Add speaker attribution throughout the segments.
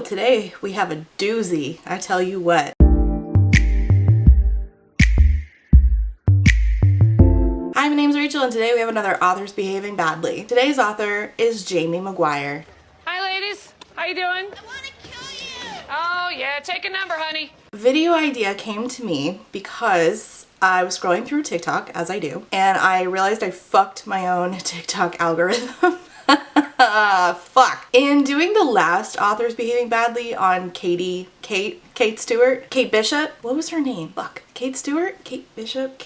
Speaker 1: today we have a doozy, I tell you what. Hi, my name's Rachel and today we have another Authors Behaving Badly. Today's author is Jamie McGuire.
Speaker 2: Hi ladies, how you doing?
Speaker 3: I want to kill you!
Speaker 2: Oh yeah, take a number, honey.
Speaker 1: Video idea came to me because I was scrolling through TikTok, as I do, and I realized I fucked my own TikTok algorithm. Fuck. In doing the last Authors Behaving Badly on Kate Bishop? What was her name? Fuck. Kate Stewart? Kate Bishop?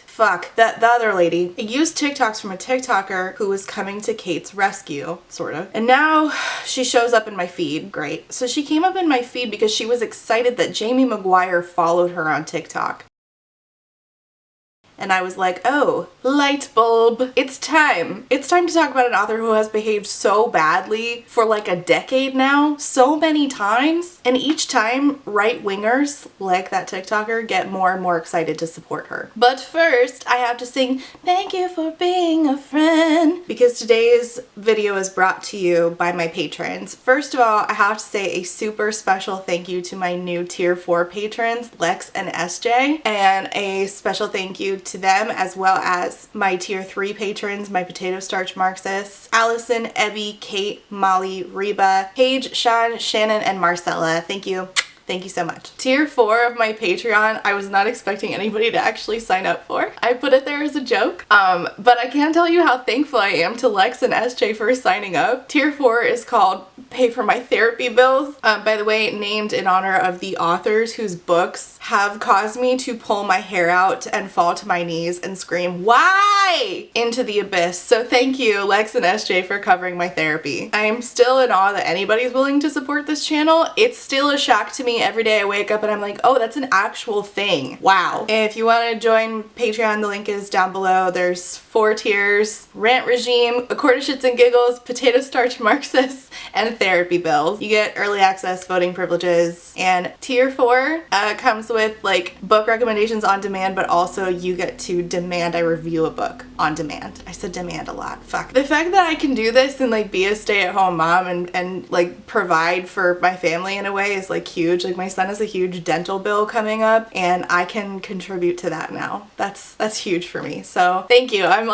Speaker 1: Fuck. The other lady. I used TikToks from a TikToker who was coming to Kate's rescue, sort of. And now she shows up in my feed. Great. So she came up in my feed because she was excited that Jamie McGuire followed her on TikTok. And I was like, oh, light bulb. It's time. It's time to talk about an author who has behaved so badly for like a decade now, so many times. And each time, right-wingers like that TikToker get more and more excited to support her. But first, I have to sing, thank you for being a friend, because today's video is brought to you by my patrons. First of all, I have to say a super special thank you to my new Tier 4 patrons, Lex and SJ, and a special thank you to them, as well as my Tier 3 patrons, my potato starch Marxists, Allison, Ebby, Kate, Molly, Reba, Paige, Sean, Shannon, and Marcella. Thank you. Thank you so much. Tier 4 of my Patreon, I was not expecting anybody to actually sign up for. I put it there as a joke. But I can't tell you how thankful I am to Lex and SJ for signing up. Tier 4 is called Pay for My Therapy Bills. By the way, named in honor of the authors whose books have caused me to pull my hair out and fall to my knees and scream, why? Into the abyss. So thank you, Lex and SJ, for covering my therapy. I am still in awe that anybody's willing to support this channel. It's still a shock to me every day I wake up and I'm like, oh, that's an actual thing. Wow. If you want to join Patreon, the link is down below. There's 4 tiers: Rant Regime, A Quart of Shits and Giggles, Potato Starch Marxists, and Therapy Bills. You get early access, voting privileges, and Tier 4 comes with like book recommendations on demand, but also you get to demand I review a book on demand. I said demand a lot. Fuck. The fact that I can do this and like be a stay-at-home mom and like provide for my family in a way is like huge. Like my son has a huge dental bill coming up and I can contribute to that now. That's huge for me. So thank you. I'm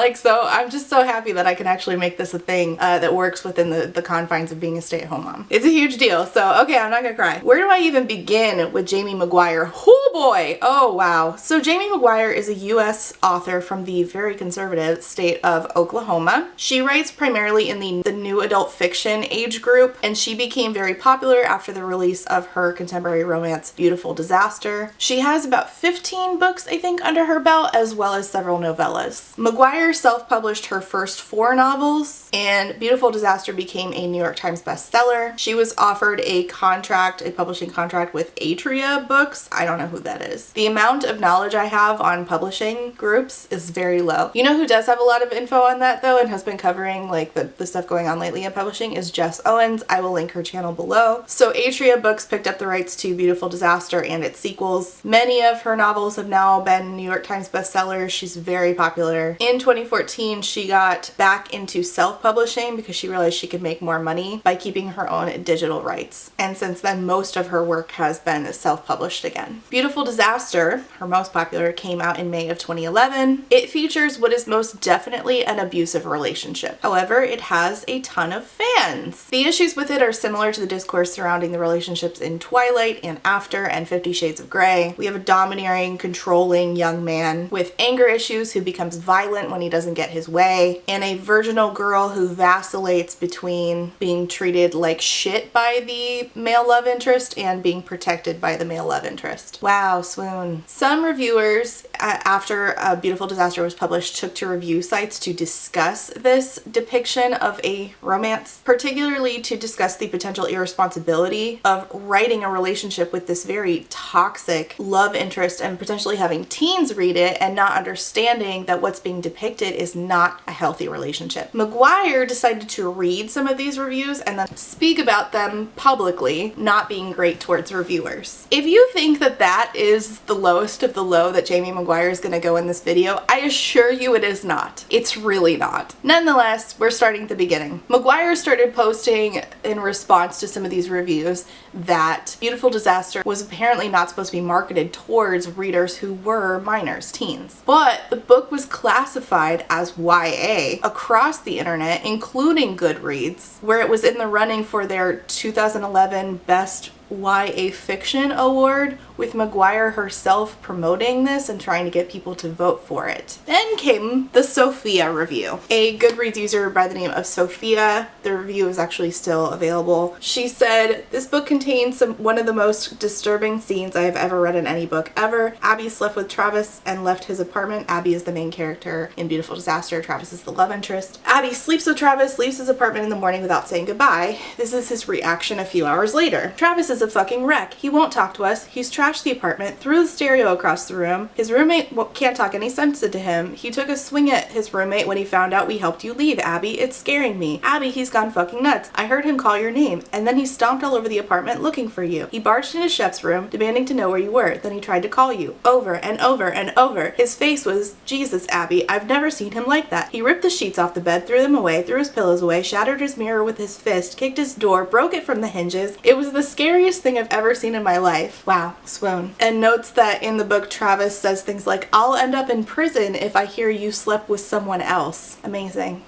Speaker 1: just so happy that I can actually make this a thing that works within the confines of being a stay-at-home mom. It's a huge deal. So okay, I'm not gonna cry. Where do I even begin with Jamie McGuire? Oh boy. Oh wow. So Jamie McGuire is a US author from the very conservative state of Oklahoma. She writes primarily in the new adult fiction age group, and she became very popular after the release of her contemporary romance Beautiful Disaster. She has about 15 books, I think, under her belt, as well as several novellas. McGuire self-published her first 4 novels, and Beautiful Disaster became a New York Times bestseller. She was offered a publishing contract with Atria Books. I don't know who that is. The amount of knowledge I have on publishing groups is very low. You know who does have a lot of info on that though and has been covering like the stuff going on lately in publishing is Jess Owens. I will link her channel below. So Atria Books picked up the rights to Beautiful Disaster and its sequels. Many of her novels have now been New York Times bestsellers. She's very popular. In 2014, she got back into self-publishing because she realized she could make more money by keeping her own digital rights. And since then, most of her work has been self-published again. Beautiful Disaster, her most popular, came out in May of 2011. It features what is most definitely an abusive relationship. However, it has a ton of fans. The issues with it are similar to the discourse surrounding the relationships in Twilight and After and 50 Shades of Grey. We have a domineering, controlling young man with anger issues who becomes violent when he doesn't get his way, and a virginal girl who vacillates between being treated like shit by the male love interest and being protected by the male love interest. Wow, swoon. Some reviewers, after Beautiful Disaster was published, took to review sites to discuss this depiction of a romance, particularly to discuss the potential irresponsibility of writing a relationship with this very toxic love interest and potentially having teens read it and not understanding that what's being depicted is not a healthy relationship. McGuire decided to read some of these reviews and then speak about them publicly, not being great towards reviewers. If you think that that is the lowest of the low that Jamie McGuire is going to go in this video, I assure you it is not. It's really not. Nonetheless, we're starting at the beginning. McGuire started posting in response to some of these reviews that Beautiful Disaster was apparently not supposed to be marketed towards readers who were minors, teens. But the book was classified as YA across the internet, including Goodreads, where it was in the running for their 2011 Best YA Fiction Award, with McGuire herself promoting this and trying to get people to vote for it. Then came the Sophia review. A Goodreads user by the name of Sophia, the review is actually still available. She said, "This book contains one of the most disturbing scenes I have ever read in any book ever. Abby slept with Travis and left his apartment." Abby is the main character in Beautiful Disaster. Travis is the love interest. Abby sleeps with Travis, leaves his apartment in the morning without saying goodbye. This is his reaction a few hours later. "Travis is a fucking wreck. He won't talk to us. He's trashed the apartment, threw the stereo across the room. His roommate can't talk any sense into him. He took a swing at his roommate when he found out we helped you leave, Abby. It's scaring me. Abby, he's gone fucking nuts. I heard him call your name, and then he stomped all over the apartment looking for you. He barged into Shep's room, demanding to know where you were. Then he tried to call you. Over and over and over. His face was, Jesus, Abby, I've never seen him like that. He ripped the sheets off the bed, threw them away, threw his pillows away, shattered his mirror with his fist, kicked his door, broke it from the hinges. It was the scariest thing I've ever seen in my life." Wow, swoon. And notes that in the book, Travis says things like, "I'll end up in prison if I hear you slept with someone else." Amazing.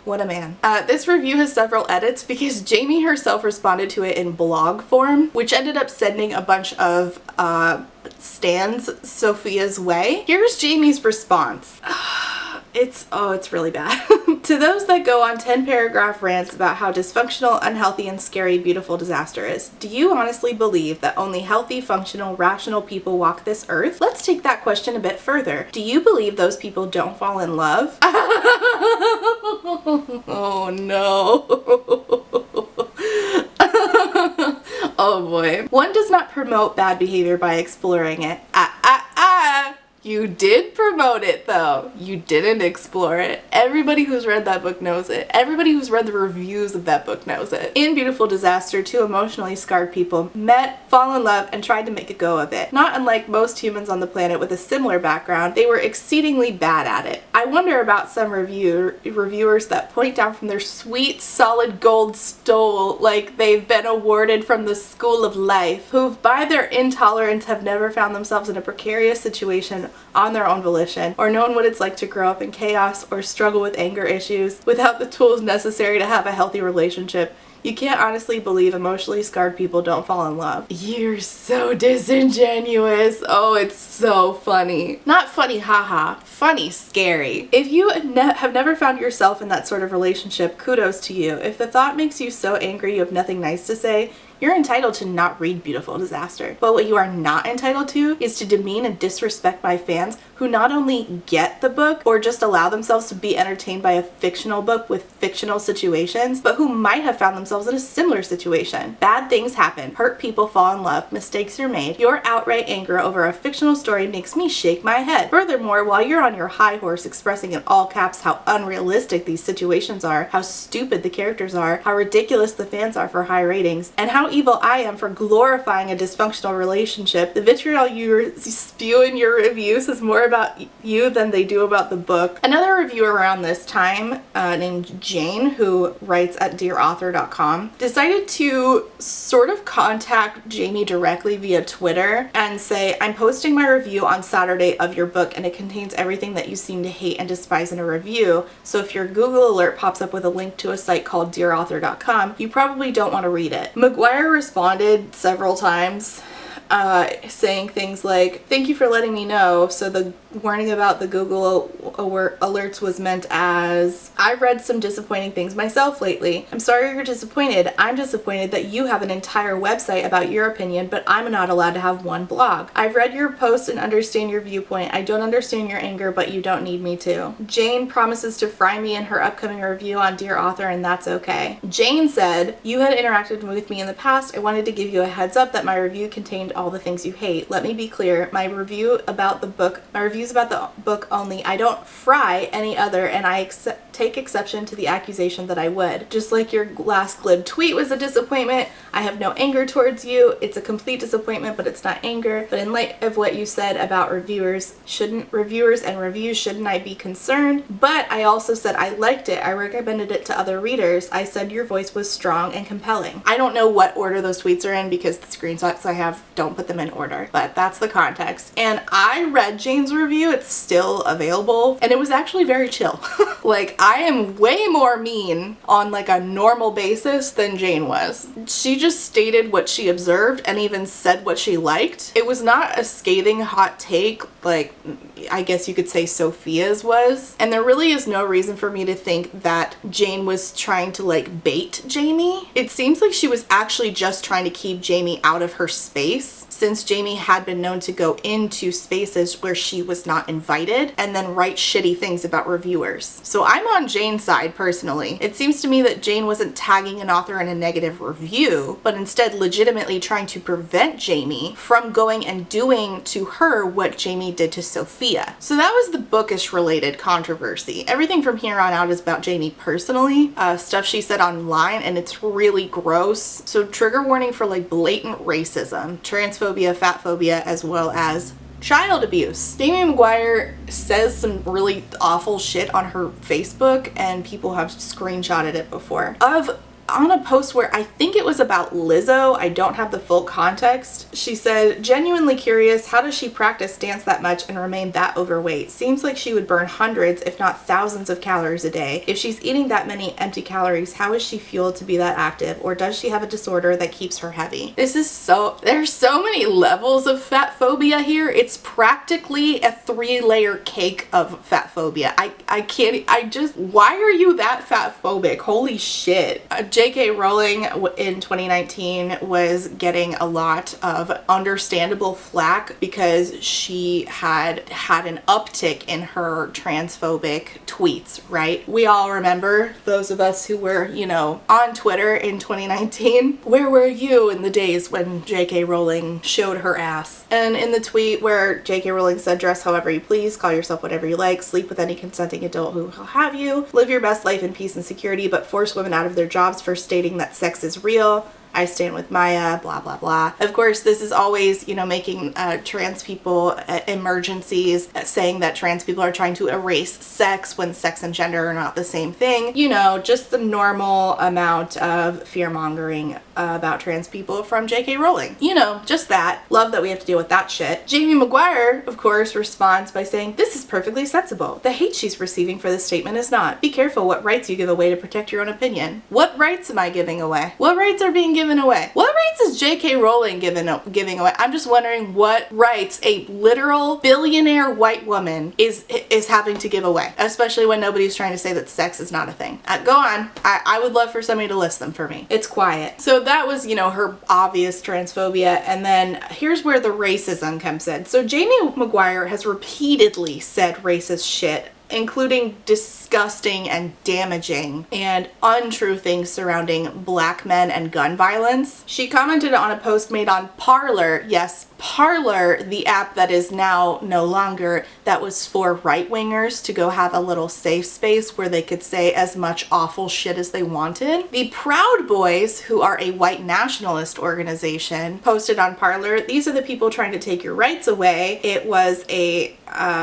Speaker 1: What a man. This review has several edits because Jamie herself responded to it in blog form, which ended up sending a bunch of stands Sophia's way. Here's Jamie's response. It's really bad. "To those that go on 10-paragraph rants about how dysfunctional, unhealthy, and scary Beautiful Disaster is, do you honestly believe that only healthy, functional, rational people walk this earth? Let's take that question a bit further. Do you believe those people don't fall in love?" Oh no. Oh boy. "One does not promote bad behavior by exploring it." You did promote it though. You didn't explore it. Everybody who's read that book knows it. Everybody who's read the reviews of that book knows it. In Beautiful Disaster, two emotionally scarred people met, fall in love, and tried to make a go of it. Not unlike most humans on the planet with a similar background, they were exceedingly bad at it. I wonder about some reviewers that point down from their sweet solid gold stool like they've been awarded from the school of life, who by their intolerance have never found themselves in a precarious situation on their own volition, or known what it's like to grow up in chaos or struggle with anger issues without the tools necessary to have a healthy relationship. You can't honestly believe emotionally scarred people don't fall in love. You're so disingenuous. Oh, it's so funny. Not funny haha, funny scary. If you have never found yourself in that sort of relationship, kudos to you. If the thought makes you so angry you have nothing nice to say, you're entitled to not read Beautiful Disaster. But what you are not entitled to is to demean and disrespect my fans who not only get the book or just allow themselves to be entertained by a fictional book with fictional situations, but who might have found themselves in a similar situation. Bad things happen. Hurt people fall in love. Mistakes are made. Your outright anger over a fictional story makes me shake my head. Furthermore, while you're on your high horse expressing in all caps how unrealistic these situations are, how stupid the characters are, how ridiculous the fans are for high ratings, and how evil I am for glorifying a dysfunctional relationship, the vitriol you spew in your reviews is more about you than they do about the book. Another reviewer around this time, named Jane, who writes at dearauthor.com, decided to sort of contact Jamie directly via Twitter and say, "I'm posting my review on Saturday of your book and it contains everything that you seem to hate and despise in a review, so if your Google alert pops up with a link to a site called dearauthor.com, you probably don't want to read it." McGuire responded several times saying things like, "Thank you for letting me know. So the warning about the Google alerts was meant as, I've read some disappointing things myself lately. I'm sorry you're disappointed. I'm disappointed that you have an entire website about your opinion, but I'm not allowed to have one blog. I've read your post and understand your viewpoint. I don't understand your anger, but you don't need me to. Jane promises to fry me in her upcoming review on Dear Author, and that's okay." Jane said, "You had interacted with me in the past. I wanted to give you a heads up that my review contained all the things you hate. Let me be clear. My review reviews about the book only. I don't fry any other, and I take exception to the accusation that I would. Just like your last glib tweet was a disappointment, I have no anger towards you. It's a complete disappointment, but it's not anger. But in light of what you said about reviewers and reviews, shouldn't I be concerned? But I also said I liked it. I recommended it to other readers. I said your voice was strong and compelling. I don't know what order those tweets are in because the screenshots I have don't put them in order, but that's the context. And I read Jane's review. It's still available, and it was actually very chill. Like, I am way more mean on like a normal basis than Jane was. She just stated what she observed and even said what she liked. It was not a scathing hot take like I guess you could say Sophia's was. And there really is no reason for me to think that Jane was trying to like bait Jamie. It seems like she was actually just trying to keep Jamie out of her space, since Jamie had been known to go into spaces where she was not invited and then write shitty things about reviewers. So I'm on Jane's side personally. It seems to me that Jane wasn't tagging an author in a negative review, but instead legitimately trying to prevent Jamie from going and doing to her what Jamie did to Sophia. So that was the bookish related controversy. Everything from here on out is about Jamie personally, stuff she said online, and it's really gross. So trigger warning for like blatant racism, transphobia, fat phobia, as well as child abuse. Jamie McGuire says some really awful shit on her Facebook, and people have screenshotted it before. On a post where I think it was about Lizzo, I don't have the full context, she said, genuinely curious, how does she practice dance that much and remain that overweight? Seems like she would burn hundreds, if not thousands of calories a day. If she's eating that many empty calories, how is she fueled to be that active? Or does she have a disorder that keeps her heavy? There's so many levels of fat phobia here. It's practically a 3-layer cake of fat phobia. Why are you that fat phobic? Holy shit. J.K. Rowling in 2019 was getting a lot of understandable flack because she had an uptick in her transphobic tweets, right? We all remember, those of us who were, on Twitter in 2019. Where were you in the days when J.K. Rowling showed her ass? And in the tweet where J.K. Rowling said, dress however you please, call yourself whatever you like, sleep with any consenting adult who will have you, live your best life in peace and security, but force women out of their jobs for stating that sex is real. I stand with Maya, blah, blah, blah. Of course, this is always, making trans people emergencies, saying that trans people are trying to erase sex when sex and gender are not the same thing. Just the normal amount of fear-mongering about trans people from J.K. Rowling. Just that. Love that we have to deal with that shit. Jamie McGuire, of course, responds by saying, this is perfectly sensible. The hate she's receiving for this statement is not. Be careful what rights you give away to protect your own opinion. What rights am I giving away? What rights are being given away? What rights is J.K. Rowling giving away? I'm just wondering what rights a literal billionaire white woman is having to give away, especially when nobody's trying to say that sex is not a thing. Go on. I would love for somebody to list them for me. It's quiet. So that was, her obvious transphobia, and then here's where the racism comes in. So Jamie McGuire has repeatedly said racist shit, including disgusting and damaging and untrue things surrounding black men and gun violence. She commented on a post made on Parler. Yes, Parler, the app that is now no longer, that was for right-wingers to go have a little safe space where they could say as much awful shit as they wanted. The Proud Boys, who are a white nationalist organization, posted on Parler, these are the people trying to take your rights away. It was a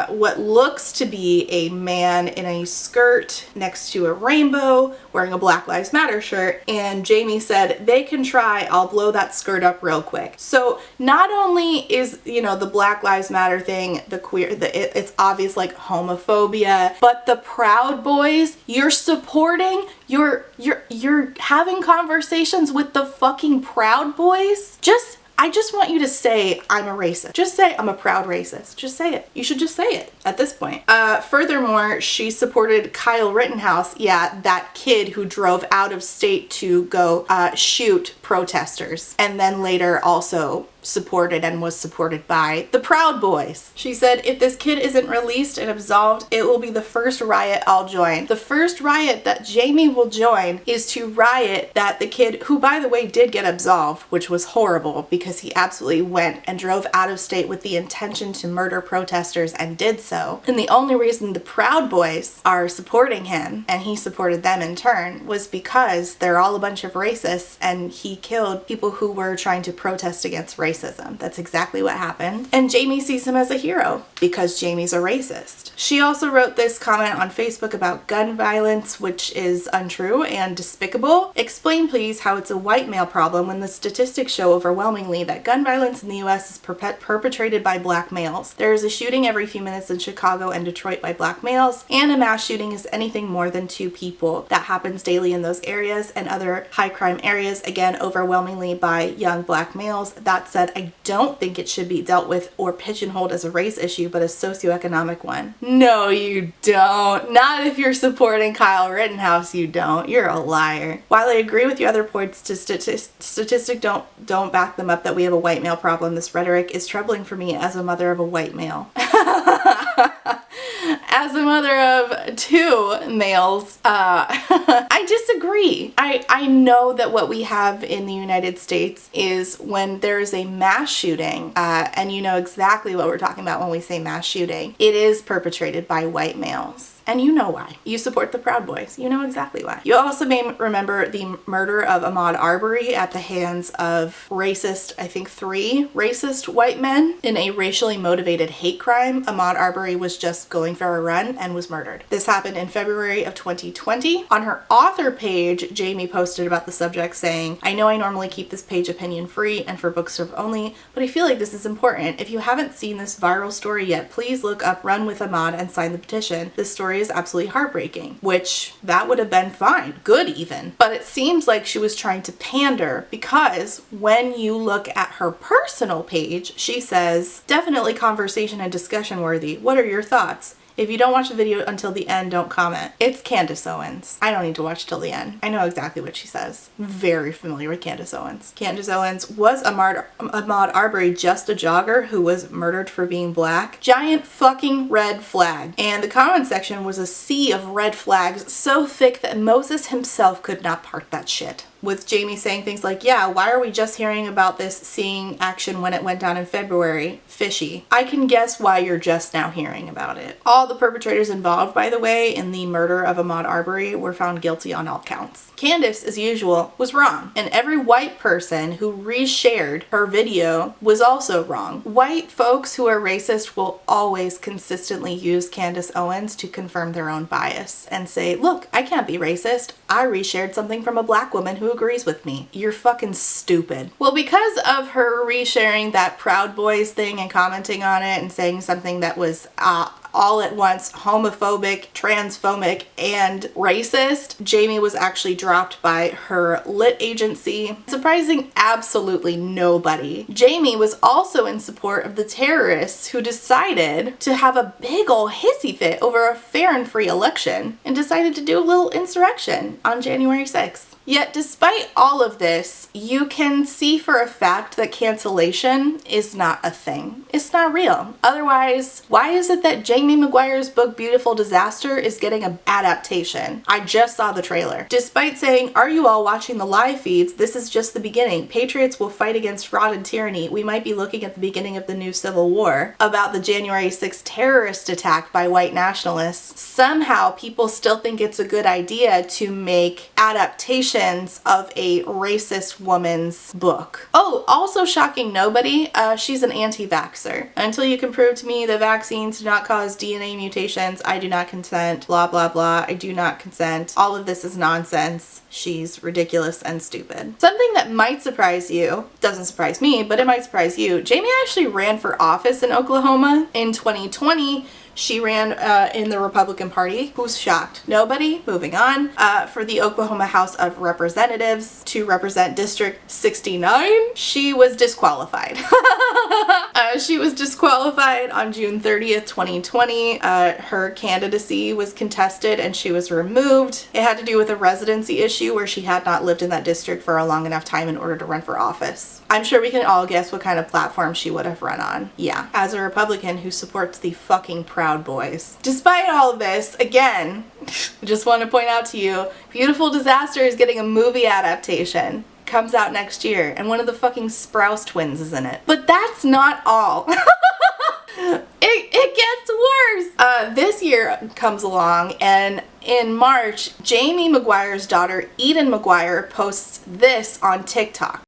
Speaker 1: what looks to be a man in a skirt next to a rainbow wearing a Black Lives Matter shirt, and Jamie said, they can try, I'll blow that skirt up real quick. So not only is, the Black Lives Matter thing, the queer, it's obvious like homophobia, but the Proud Boys, you're supporting, you're having conversations with the fucking Proud Boys? I just want you to say I'm a racist. Just say I'm a proud racist. Just say it. You should just say it at this point. Furthermore, she supported Kyle Rittenhouse, that kid who drove out of state to go shoot protesters, and then later also supported and was supported by the Proud Boys. She said, if this kid isn't released and absolved, it will be the first riot I'll join. The first riot that Jamie will join is to riot that the kid, who by the way did get absolved, which was horrible because he absolutely went and drove out of state with the intention to murder protesters and did so. And the only reason the Proud Boys are supporting him, and he supported them in turn, was because they're all a bunch of racists and he killed people who were trying to protest against racism. That's exactly what happened. And Jamie sees him as a hero because Jamie's a racist. She also wrote this comment on Facebook about gun violence, which is untrue and despicable. Explain please how it's a white male problem when the statistics show overwhelmingly that gun violence in the US is perpetrated by black males. There is a shooting every few minutes in Chicago and Detroit by black males, and a mass shooting is anything more than 2 people. That happens daily in those areas and other high crime areas, again overwhelmingly by young black males. That said, I don't think it should be dealt with or pigeonholed as a race issue, but a socioeconomic one. No, you don't. Not if you're supporting Kyle Rittenhouse, you don't. You're a liar. While I agree with your other points, statistics don't back them up that we have a white male problem. This rhetoric is troubling for me as a mother of a white male. As a mother of 2 males, I disagree. I know that what we have in the United States is when there is a mass shooting, and you know exactly what we're talking about when we say mass shooting, it is perpetrated by white males. And you know why. You support the Proud Boys. You know exactly why. You also may remember the murder of Ahmaud Arbery at the hands of racist, I think 3 racist white men in a racially motivated hate crime. Ahmaud Arbery was just going for a run and was murdered. This happened in February of 2020. On her author page, Jamie posted about the subject saying, I know I normally keep this page opinion free and for bookstore only, but I feel like this is important. If you haven't seen this viral story yet, please look up Run with Ahmaud and sign the petition. This story is absolutely heartbreaking, which that would have been fine, good even. But it seems like she was trying to pander because when you look at her personal page, she says, definitely conversation and discussion worthy. What are your thoughts? If you don't watch the video until the end, don't comment. It's Candace Owens. I don't need to watch till the end. I know exactly what she says. Very familiar with Candace Owens. Candace Owens, was Ahmaud Arbery just a jogger who was murdered for being black? Giant fucking red flag. And the comment section was a sea of red flags so thick that Moses himself could not part that shit. With Jamie saying things like, yeah, why are we just hearing about this, seeing action when it went down in February? Fishy. I can guess why you're just now hearing about it. All the perpetrators involved, by the way, in the murder of Ahmaud Arbery were found guilty on all counts. Candace, as usual, was wrong. And every white person who reshared her video was also wrong. White folks who are racist will always consistently use Candace Owens to confirm their own bias and say, look, I can't be racist. I reshared something from a black woman who agrees with me. You're fucking stupid. Well, because of her resharing that Proud Boys thing and commenting on it and saying something that was all at once homophobic, transphobic, and racist, Jamie was actually dropped by her lit agency, surprising absolutely nobody. Jamie was also in support of the terrorists who decided to have a big ol' hissy fit over a fair and free election and decided to do a little insurrection on January 6th. Yet despite all of this, you can see for a fact that cancellation is not a thing. It's not real. Otherwise, why is it that Jamie McGuire's book Beautiful Disaster is getting an adaptation? I just saw the trailer. Despite saying, are you all watching the live feeds? This is just the beginning. Patriots will fight against fraud and tyranny. We might be looking at the beginning of the new Civil War. About the January 6th terrorist attack by white nationalists, somehow people still think it's a good idea to make adaptations of a racist woman's book. Oh, also shocking nobody, she's an anti-vaxxer. Until you can prove to me that vaccines do not cause DNA mutations, I do not consent, blah, blah, blah. I do not consent. All of this is nonsense. She's ridiculous and stupid. Something that might surprise you, doesn't surprise me, but it might surprise you, Jamie actually ran for office in Oklahoma in 2020 She ran in the Republican Party. Who's shocked? Nobody. Moving on. For the Oklahoma House of Representatives to represent District 69, she was disqualified. She was disqualified on June 30th, 2020. Her candidacy was contested and she was removed. It had to do with a residency issue where she had not lived in that district for a long enough time in order to run for office. I'm sure we can all guess what kind of platform she would have run on. Yeah, as a Republican who supports the fucking Proud Boys. Despite all of this, again, just want to point out to you, Beautiful Disaster is getting a movie adaptation. Comes out next year, and one of the fucking Sprouse twins is in it. But that's not all. It gets worse. This year comes along, and in March, Jamie McGuire's daughter, Eden McGuire, posts this on TikTok.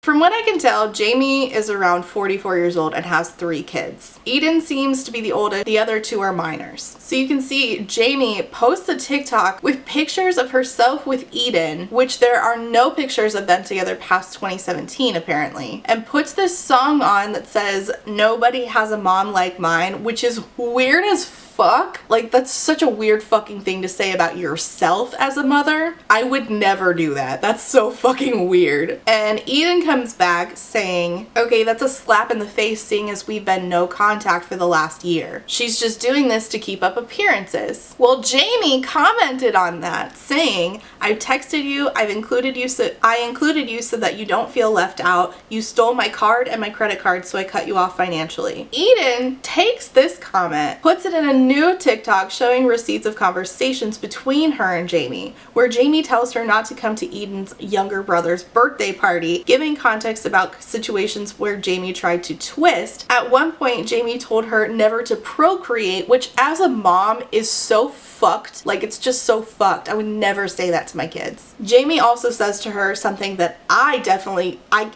Speaker 1: From what I can tell, Jamie is around 44 years old and has 3 kids. Eden seems to be the oldest, the other 2 are minors. So you can see Jamie posts a TikTok with pictures of herself with Eden, which there are no pictures of them together past 2017 apparently, and puts this song on that says, "Nobody has a mom like mine," which is weird as fuck. Like, that's such a weird fucking thing to say about yourself as a mother. I would never do that. That's so fucking weird. And Eden comes back saying, okay, that's a slap in the face seeing as we've been no contact for the last year. She's just doing this to keep up appearances. Well, Jamie commented on that saying, I've texted you, I included you so that you don't feel left out. You stole my card and my credit card, so I cut you off financially. Eden takes this comment, puts it in a new TikTok showing receipts of conversations between her and Jamie, where Jamie tells her not to come to Eden's younger brother's birthday party, giving context about situations where Jamie tried to twist. At one point, Jamie told her never to procreate, which as a mom is so fucked. Like, it's just so fucked. I would never say that to my kids. Jamie also says to her something that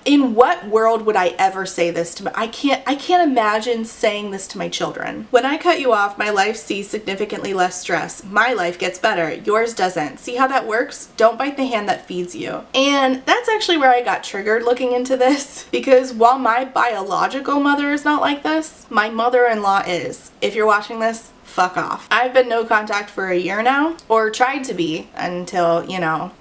Speaker 1: in what world would I ever say this to I can't imagine saying this to my children. When I cut you off, my life sees significantly less stress. My life gets better. Yours doesn't. See how that works? Don't bite the hand that feeds you. And that's actually where I got triggered looking into this, because while my biological mother is not like this, my mother-in-law is. If you're watching this, fuck off. I've been no contact for a year now, or tried to be until,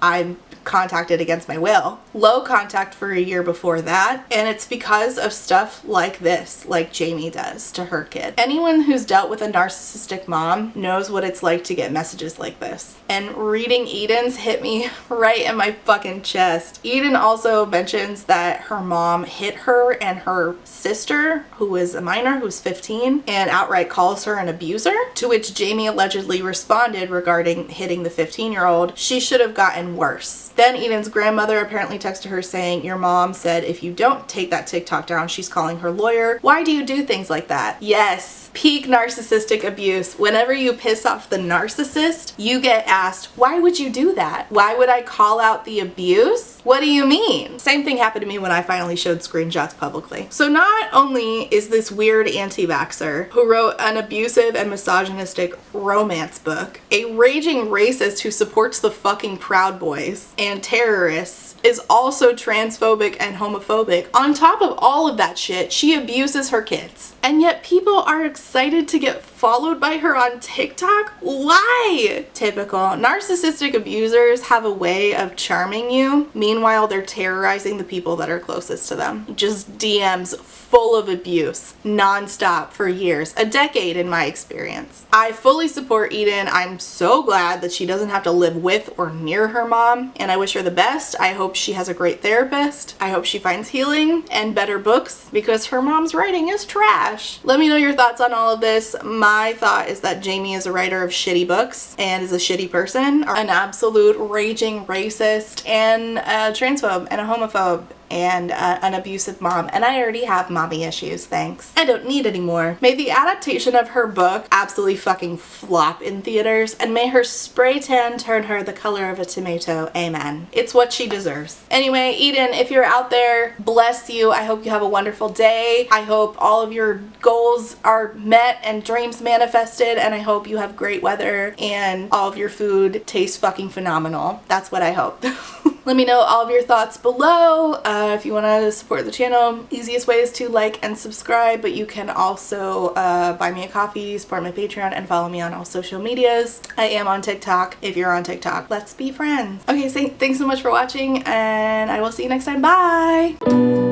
Speaker 1: I'm contacted against my will. Low contact for a year before that, and it's because of stuff like this, like Jamie does to her kid. Anyone who's dealt with a narcissistic mom knows what it's like to get messages like this. And reading Eden's hit me right in my fucking chest. Eden also mentions that her mom hit her and her sister, who is a minor, who's 15, and outright calls her an abuser, to which Jamie allegedly responded regarding hitting the 15-year-old, she should have gotten worse. Then Eden's grandmother apparently texted her saying, your mom said if you don't take that TikTok down, she's calling her lawyer. Why do you do things like that? Yes, peak narcissistic abuse. Whenever you piss off the narcissist, you get asked, why would you do that? Why would I call out the abuse? What do you mean? Same thing happened to me when I finally showed screenshots publicly. So not only is this weird anti-vaxxer who wrote an abusive and misogynistic romance book, a raging racist who supports the fucking Proud Boys and terrorists, is also transphobic and homophobic. On top of all of that shit, she abuses her kids. And yet people are excited to get followed by her on TikTok? Why? Typical. Narcissistic abusers have a way of charming you. Meanwhile, they're terrorizing the people that are closest to them. Just DMs full of abuse, non-stop for years, a decade in my experience. I fully support Eden. I'm so glad that she doesn't have to live with or near her mom, and I wish her the best. I hope she has a great therapist. I hope she finds healing and better books, because her mom's writing is trash. Let me know your thoughts on all of this. My thought is that Jamie is a writer of shitty books and is a shitty person, an absolute raging racist and a transphobe and a homophobe and an abusive mom, and I already have mommy issues, thanks. I don't need any more. May the adaptation of her book absolutely fucking flop in theaters, and may her spray tan turn her the color of a tomato. Amen. It's what she deserves. Anyway, Eden, if you're out there, bless you. I hope you have a wonderful day. I hope all of your goals are met and dreams manifested, and I hope you have great weather and all of your food tastes fucking phenomenal. That's what I hope. Let me know all of your thoughts below. If you want to support the channel, easiest way is to like and subscribe, but you can also buy me a coffee, support my Patreon, and follow me on all social medias. I am on TikTok. If you're on TikTok, let's be friends. Okay, so thanks so much for watching, and I will see you next time. Bye!